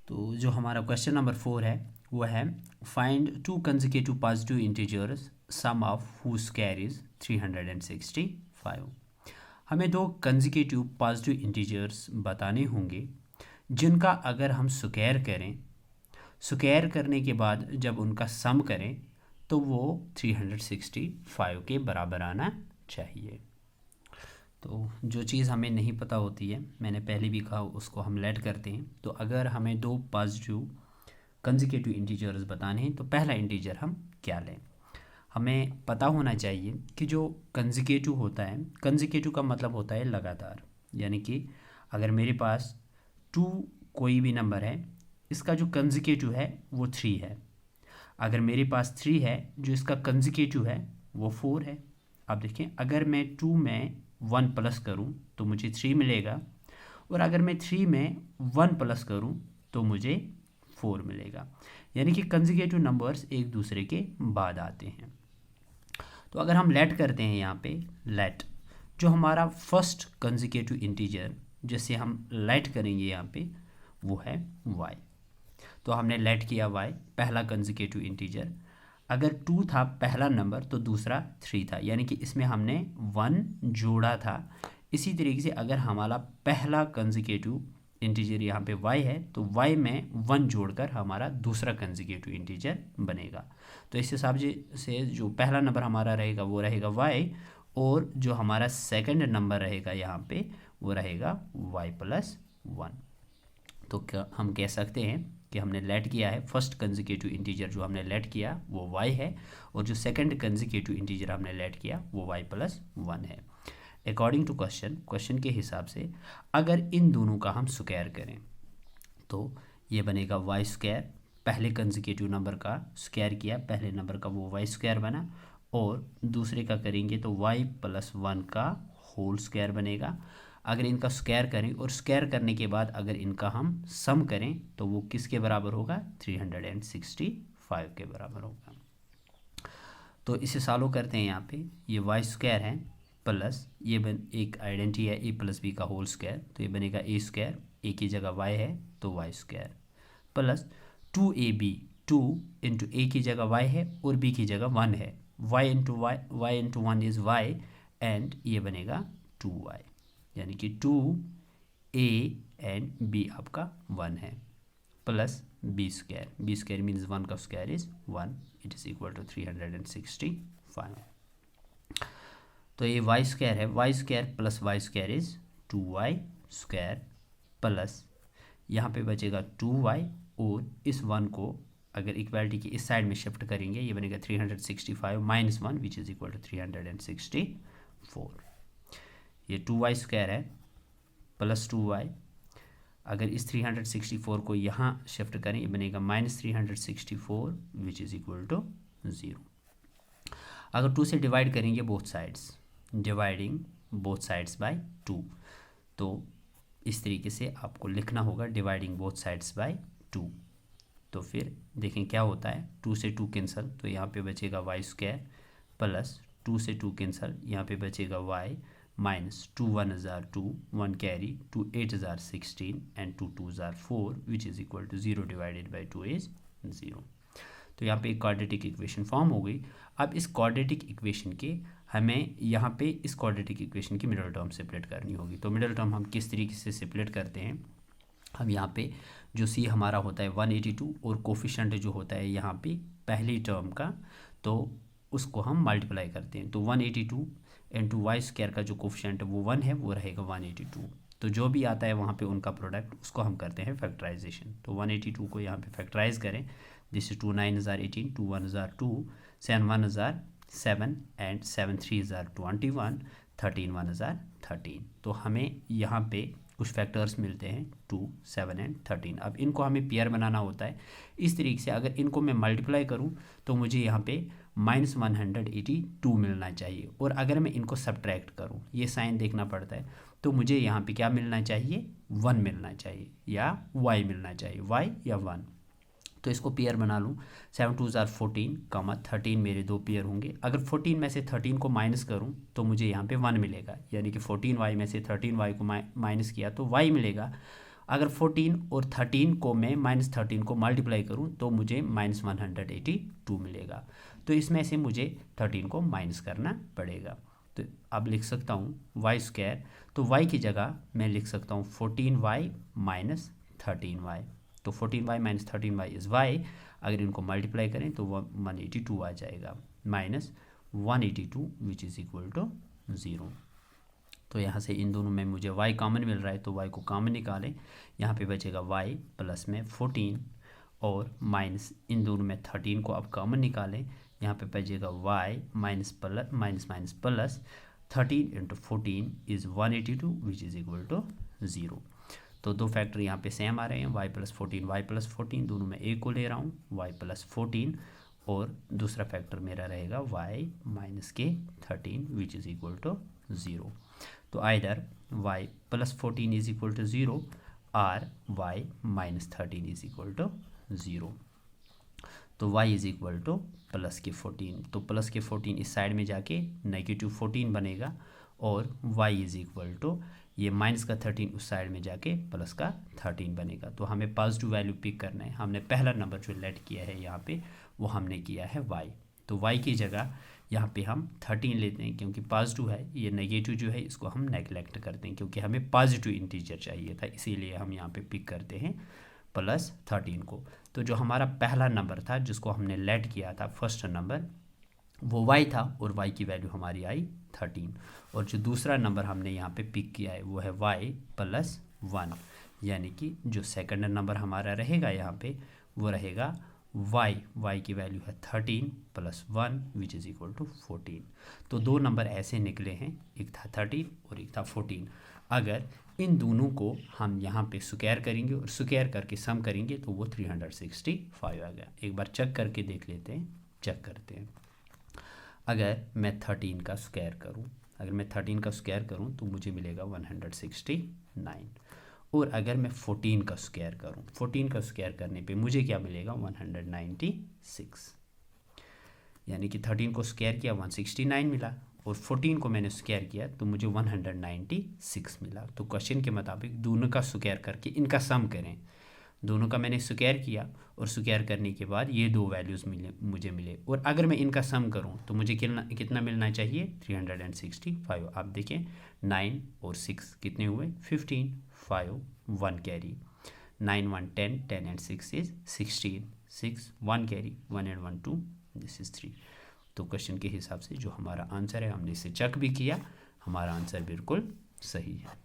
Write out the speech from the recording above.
तो जो हमारा क्वेश्चन नंबर 4 है वो है find two consecutive positive integers sum of who square is 365। हमें दो कंसेक्यूटिव पॉजिटिव इंटीजर्स बताने होंगे जिनका अगर हम स्क्वायर करें, स्क्वायर करने के बाद जब उनका सम करें तो वो 365 के बराबर आना चाहिए। तो जो चीज़ हमें नहीं पता होती है, मैंने पहले भी कहा, उसको हम लेट करते हैं। तो अगर हमें दो पॉजिटिव कंसेक्यूटिव इंटीजर्स बताने हैं तो पहला इंटीजर हम क्या लें। हमें पता होना चाहिए कि जो कंसेक्यूटिव होता है, कंसेक्यूटिव का मतलब होता है लगातार, यानी कि अगर मेरे पास 2 कोई भी नंबर है, इसका जो कंसेक्यूटिव है वो 3 है। अगर मेरे पास 3 है, जो इसका कंसेक्यूटिव है वो 4 है। अब देखें, अगर मैं 2 में 1 प्लस करूं तो मुझे 3 मिलेगा, और अगर मैं 3 में 1 प्लस करूं तो मुझे 4 मिलेगा। यानी कि कंसेक्यूटिव नंबर्स एक दूसरे के बाद आते हैं। तो अगर हम लेट करते हैं यहाँ पे, लेट जो हमारा फर्स्ट कंसेक्यूटिव इंटीजर जिसे हम लेट करेंगे यहाँ पे वो है y। तो हमने लेट किया y, पहला कंसेक्यूटिव इंटीजर। अगर 2 था पहला नंबर तो दूसरा 3 था, यानी कि इसमें हमने 1 जोड़ा था। इसी तरीके से अगर हमारा पहला कंसेक्यूटिव इंटीजर यहाँ पे y है तो y में 1 जोड़कर हमारा दूसरा कंसेक्यूटिव इंटीजर बनेगा। तो इस हिसाब से जो पहला नंबर हमारा रहेगा वो रहेगा y, और जो हमारा सेकंड नंबर रहेगा यहाँ पे वो रहेगा y प्लस 1। तो क्या हम कह सकते हैं कि हमने लेट किया है, फर्स्ट कंसेक्यूटिव इंटीजर जो हमने लेट किया वो y है, और जो सेकंड कंसेक्यूटिव इंटीजर हमने लेट किया वो y प्लस 1 है। अकॉर्डिंग टू क्वेश्चन के हिसाब से अगर इन दोनों का हम स्क्वायर करें तो ये बनेगा y स्क्वायर। पहले कंसेक्यूटिव नंबर का स्क्वायर किया, पहले नंबर का वो y स्क्वायर बना, और दूसरे का करेंगे तो y प्लस 1 का होल स्क्वायर बनेगा। अगर इनका स्क्वायर करें और स्क्वायर करने के बाद अगर इनका हम सम करें तो वो किसके बराबर होगा, 365 के बराबर होगा। तो इसे सॉल्व करते हैं। यहाँ पे ये y स्क्वायर है प्लस ये एक आइडेंटिटी है a प्लस बी का होल स्क्वायर, तो ये बनेगा a स्क्वायर, a की जगह y है तो y square, plus 2ab, 2 into a की जगह y है और b की जगह 1 है, y into 1 is y, and ये बनेगा 2y, यानी कि 2a एंड b आपका 1 है, प्लस b स्क्वायर मीन्स 1 का square is 1, it is equal to 365। तो ये y स्क्वायर है, y square plus y square is 2y square, plus यहाँ पे बचेगा 2y, और इस 1 को अगर इक्वालिटी की इस साइड में शिफ्ट करेंगे ये बनेगा 365 minus 1 which is equal to 364। ये 2y स्क्वायर है प्लस 2y, अगर इस 364 को यहाँ शिफ्ट करें ये बनेगा minus 364 which is equal to 0। अगर 2 से डिवाइड करेंगे both sides, dividing both sides by 2, तो इस तरीके से आपको लिखना होगा डिवाइडिंग बोथ साइड्स बाय 2। तो फिर देखें क्या होता है, 2 से 2 कैंसिल, तो यहाँ पे बचेगा y स्क्वायर, प्लस 2 से 2 कैंसिल, यहाँ पे बचेगा y, माइनस 2 1 जार 2, 1 कैरी, 2 8 जार 16 एंड 2 2 जार 4 which is equal to 0 divided by 2 is 0। तो यहाँ पे एक क्वाड्रेटिक इक्वेशन फॉर्म हो गई। अब इस क्वाड्रेटिक इक्वेशन के हमें यहाँ पे इस क्वाड्रेटिक इक्वेशन की मिडल टर्म सेपरेट करनी होगी। तो मिडल टर्म हम किस तरीके से सेपरेट करते हैं, हम यहाँ पे जो c हमारा होता है 182 और कोफिशेंट जो होता है यहाँ पे पहली टर्म का, तो उसको हम मल्टीप्लाई करते हैं। तो 182 इंटू वाई स्क्वायर का जो कोफिशेंट है वो 1 है, वो रहेगा 182। तो जो भी आता है वहाँ पे उनका प्रोडक्ट उसको हम करते हैं फैक्टराइजेशन। तो 182 को यहाँ पे फैक्टराइज करें, दिस इज 2 9 जार 18, 2 1 जार 2, 7 1 जार 7 एंड 7 3 जार 21, 13 1 जार 13। तो हमें यहाँ पे कुछ फैक्टर्स मिलते हैं 2 7 एंड 13। अब इनको हमें पेयर बनाना होता है इस तरीके से, अगर इनको मैं मल्टीप्लाई करूं तो मुझे यहाँ पे माइनस 182 मिलना चाहिए, और अगर मैं इनको सब्ट्रैक्ट करूं, ये साइन देखना पड़ता है, तो मुझे यहाँ पे क्या मिलना चाहिए, 1 मिलना चाहिए या y मिलना चाहिए, y या 1। तो इसको पेयर बना लूँ, 7 2 जार 14 कमा 13 मेरे दो पेयर होंगे। अगर 14 में से 13 को माइनस करूँ तो मुझे यहाँ पे 1 मिलेगा, यानी कि 14y में से 13y को माइनस किया तो y मिलेगा। अगर 14 और 13 को मैं -13 को मल्टीप्लाई करूं तो मुझे -182 मिलेगा। तो इसमें से मुझे 13 को माइनस करना पड़ेगा। तो अब लिख सकता हूं वाई स्क्वायर, तो y की जगह मैं लिख सकता हूं 14y माइनस 13y। तो 14y minus 13y is y। अगर इनको मल्टीप्लाई करें तो वो 182 आ जाएगा, minus 182 which is equal to 0। तो यहाँ से इन दोनों में मुझे y कॉमन मिल रहा है, तो y को कॉमन निकालें। यहाँ पे बचेगा y प्लस में 14 और माइनस इन दोनों में 13 को अब कॉमन निकालें। यहाँ पे बचेगा y minus plus 13 into 14 is 182 which is equal to 0। तो दो फैक्टर यहाँ पे सेम आ रहे हैं, y प्लस 14 दोनों में एक को ले रहा हूँ, y प्लस 14 और दूसरा फैक्टर मेरा रहेगा y माइनस के 13 विच इज़ इक्वल टू 0। तो either y plus 14 is equal to 0 और y minus 13 is equal to 0। तो y is equal to plus के 14, तो प्लस के 14 इस साइड में जाके -14 बनेगा और y इज इक्वल टू ये माइनस का 13 उस साइड में जाके प्लस का 13 बनेगा। तो हमें पॉजिटिव वैल्यू पिक करना है। हमने पहला नंबर जो लेट किया है यहाँ पे वो हमने किया है y। तो y की जगह यहाँ पे हम 13 लेते हैं क्योंकि पॉजिटिव है, ये नेगेटिव जो है इसको हम नेगलेक्ट करते हैं क्योंकि हमें पॉजिटिव इंटीजर चाहिए था, इसीलिए हम यहाँ पे पिक करते हैं प्लस 13 को। तो जो हमारा पहला नंबर था जिसको हमने लेट किया था फर्स्ट नंबर वो y था और y की वैल्यू हमारी आई 13, और जो दूसरा नंबर हमने यहाँ पे पिक किया है वो है y प्लस 1, यानी कि जो सेकंड नंबर हमारा रहेगा यहाँ पे वो रहेगा y की वैल्यू है 13 plus 1 which is equal to 14। तो दो नंबर ऐसे निकले हैं, एक था 13 और एक था 14। अगर इन दोनों को हम यहाँ पे स्क्वायर करेंगे और स्क्वायर करके सम करेंगे तो वो 365 आ गया। एक बार चेक करके देख लेते हैं, चेक करते हैं। अगर मैं 13 का स्क्वायर करूँ तो मुझे मिलेगा 169, और अगर मैं 14 का स्क्वायर करूँ, 14 का स्क्वायर करने पे मुझे क्या मिलेगा 196, यानी कि 13 को स्क्वायर किया 169 मिला और 14 को मैंने स्क्वायर किया तो मुझे 196 मिला। तो क्वेश्चन के मुताबिक दोनों का स्क्वायर करके इनका सम करें। दोनों का मैंने स्क्वायर किया और स्क्वायर करने के बाद ये दो वैल्यूज़ मुझे मिले, और अगर मैं इनका सम करूं तो मुझे कितना मिलना चाहिए 365। आप देखें 9 और 6 कितने हुए 15, 5 1 carry, 9 1 10, 10 and 6 is 16, 6 1 carry, 1 and 1 2, this is 3। तो क्वेश्चन के हिसाब से जो हमारा आंसर है हमने इसे चेक भी किया, हमारा आंसर बिल्कुल सही है।